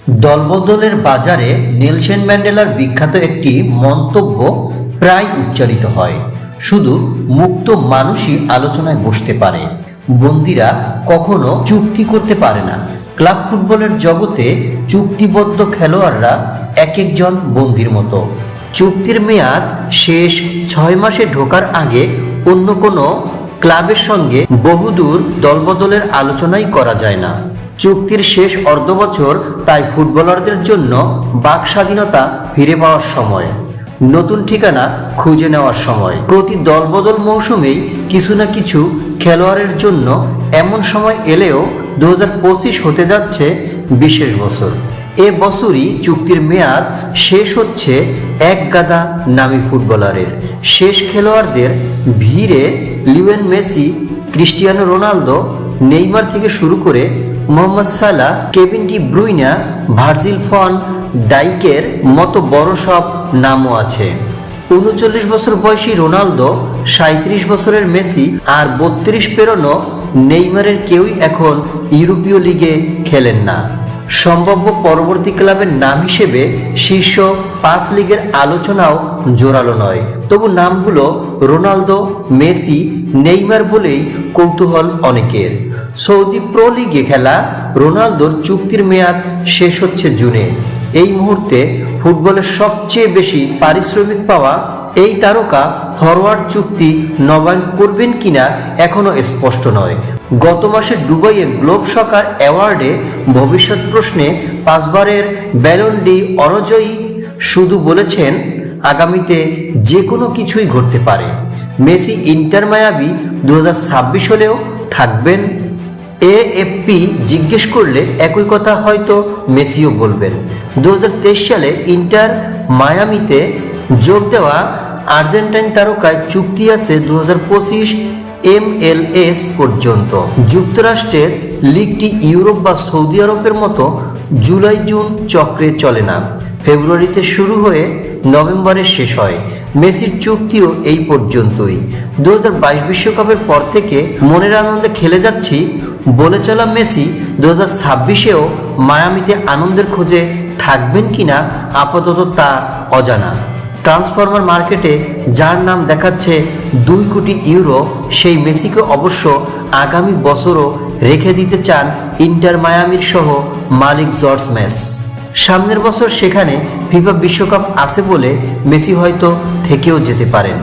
দলবদলের বাজারে নেলসন ম্যান্ডেলার বিখ্যাত একটি মন্তব্য প্রায় উচ্চারিত হয়, শুধু মুক্ত মানুষই আলোচনায় বসতে পারে, বন্দীরা কখনো চুক্তি করতে পারে না। ক্লাব ফুটবলের জগতে চুক্তিবদ্ধ খেলোয়াড়রা এক একজন বন্দীর মতো। চুক্তির মেয়াদ শেষ 6 মাসে ঢোকার আগে অন্য কোনো ক্লাবের সঙ্গে বহুদূর দলবদলের আলোচনাই করা যায় না। চুক্তির শেষ অর্ধ বছর তাই ফুটবলারদের জন্য বাক স্বাধীনতা ফিরে পাওয়ার সময়, নতুন ঠিকানা খুঁজে নেওয়ার সময়। প্রতি দলবদল মৌসুমেই কিছু না কিছু খেলোয়াড়ের জন্য এমন সময় এলেও 2025 হতে যাচ্ছে বিশেষ বছর। এ বছরই চুক্তির মেয়াদ শেষ হচ্ছে এক গাদা নামী ফুটবলারের। শেষ খেলোয়াড়দের ভিড়ে Lionel Messi, Cristiano Ronaldo, Neymar থেকে শুরু করে Mohamed Salah, Kevin De Bruyne, Virgil van ডাইকের মতো বড় সব নামও আছে। 39 বছর বয়সী রোনালদো, 37 বছরের মেসি আর 32 পেরোনো নেইমারের কেউই এখন ইউরোপীয় লিগে খেলেন না। সম্ভাব্য পরবর্তী ক্লাবের নাম হিসেবে শীর্ষ 5 লিগের আলোচনাও জোরালো নয়, তবু নামগুলো রোনালদো, মেসি, নেইমার বলেই কৌতূহল অনেকের। সৌদি প্রো লিগে খেলা রোনালদোর চুক্তির মেয়াদ শেষ হচ্ছে জুনে। এই মুহূর্তে ফুটবলের সবচেয়ে বেশি পারিশ্রমিক পাওয়া এই তারকা ফরওয়ার্ড চুক্তি নবায়ন করবেন কিনা এখনও স্পষ্ট নয়। গত মাসে দুবাইয়ে গ্লোব সকার অ্যাওয়ার্ডে ভবিষ্যৎ প্রশ্নে 5 বারের ব্যালন ডি অর জয়ী শুধু বলেছেন, আগামীতে যে কোনো কিছুই ঘটতে পারে। মেসি ইন্টার মায়ামি 2026 হলেও থাকবেন। এএফপি জিজ্ঞেস করলে একই কথা হয়তো মেসিও বলবেন। 2023 সালে ইন্টার মায়ামিতে যোগ দেওয়া আর্জেন্টাইন তারকায় চুক্তি আছে 2025 MLS পর্যন্ত। যুক্তরাষ্ট্রের লিগটি ইউরোপ বা সৌদি আরবের মতো জুলাই জুন চক্রে চলে না, ফেব্রুয়ারিতে শুরু হয়ে নভেম্বরে শেষ হয়। মেসির চুক্তিও এই পর্যন্তই। 2022 বিশ্বকাপের পর থেকে মনের আনন্দে খেলে যাচ্ছি বলে চলা মেসি 2026-এও মায়ামিতে আনন্দের খোঁজে থাকবেন কিনা আপাতত তা অজানা। ট্রান্সফরমার মার্কেটে যার নাম দেখাচ্ছে 2 কোটি ইউরো, সেই মেসিকে অবশ্য আগামী বছরও রেখে দিতে চান ইন্টার মায়ামির সহ মালিক জর্জ মেস। সামনের বছর সেখানে ফিফা বিশ্বকাপ আছে বলে মেসি হয়তো থেকেও যেতে পারেন।